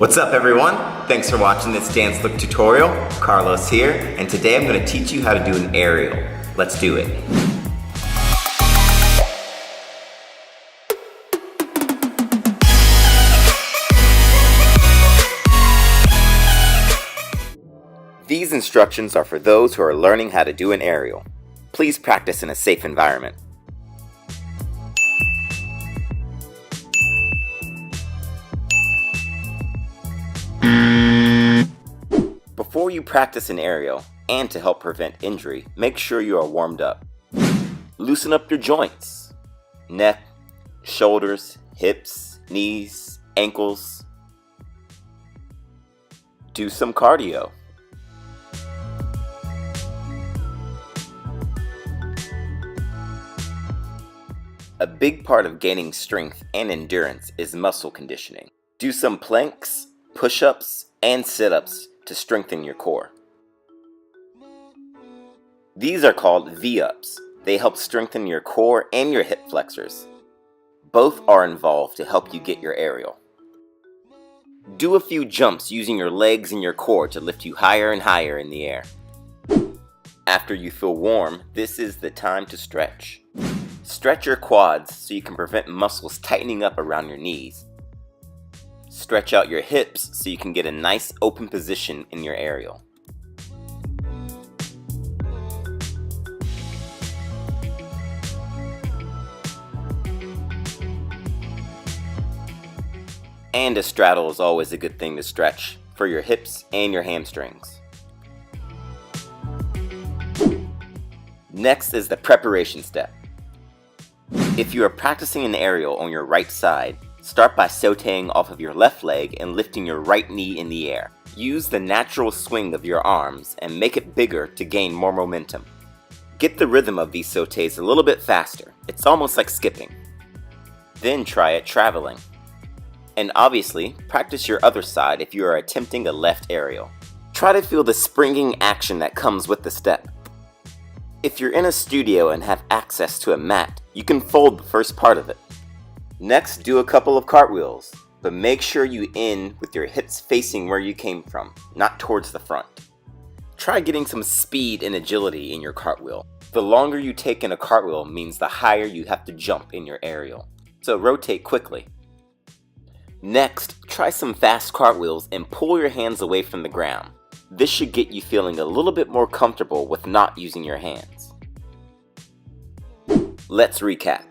What's up everyone? Thanks for watching this Dancelook tutorial. Carlos here, and today I'm going to teach you how to do an aerial. Let's do it. These instructions are for those who are learning how to do an aerial. Please practice in a safe environment. Before you practice an aerial, and to help prevent injury, make sure you are warmed up. Loosen up your joints, neck, shoulders, hips, knees, ankles. Do some cardio. A big part of gaining strength and endurance is muscle conditioning. Do some planks, push-ups, and sit-ups to strengthen your core. These are called V-ups. They help strengthen your core and your hip flexors. Both are involved to help you get your aerial. Do a few jumps using your legs and your core to lift you higher and higher in the air. After you feel warm, this is the time to stretch. Stretch your quads so you can prevent muscles tightening up around your knees. Stretch out your hips so you can get a nice open position in your aerial. And a straddle is always a good thing to stretch for your hips and your hamstrings. Next is the preparation step. If you are practicing an aerial on your right side, start by sauteing off of your left leg and lifting your right knee in the air. Use the natural swing of your arms and make it bigger to gain more momentum. Get the rhythm of these sautés a little bit faster. It's almost like skipping. Then try it traveling. And obviously, practice your other side if you are attempting a left aerial. Try to feel the springing action that comes with the step. If you're in a studio and have access to a mat, you can fold the first part of it. Next, do a couple of cartwheels, but make sure you end with your hips facing where you came from, not towards the front. Try getting some speed and agility in your cartwheel. The longer you take in a cartwheel means the higher you have to jump in your aerial, so rotate quickly. Next, try some fast cartwheels and pull your hands away from the ground. This should get you feeling a little bit more comfortable with not using your hands. Let's recap.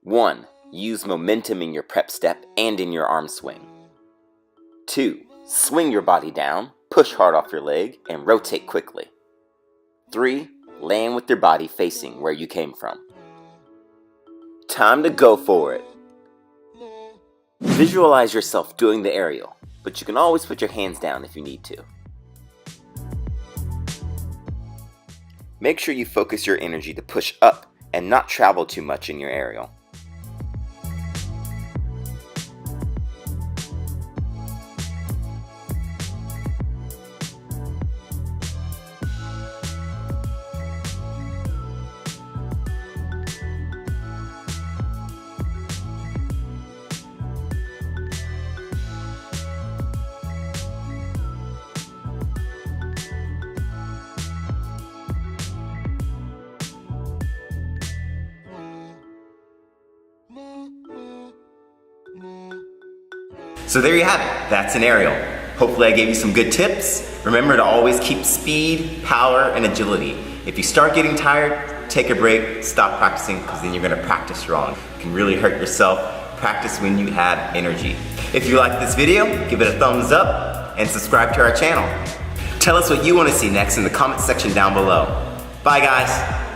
1. Use momentum in your prep step and in your arm swing. 2. Swing your body down, push hard off your leg, and rotate quickly. 3. Land with your body facing where you came from. Time to go for it. Visualize yourself doing the aerial, but you can always put your hands down if you need to. Make sure you focus your energy to push up and not travel too much in your aerial. So there you have it, that's an aerial. Hopefully I gave you some good tips. Remember to always keep speed, power, and agility. If you start getting tired, take a break, stop practicing, because then you're gonna practice wrong. You can really hurt yourself. Practice when you have energy. If you like this video, give it a thumbs up and subscribe to our channel. Tell us what you wanna see next in the comment section down below. Bye guys.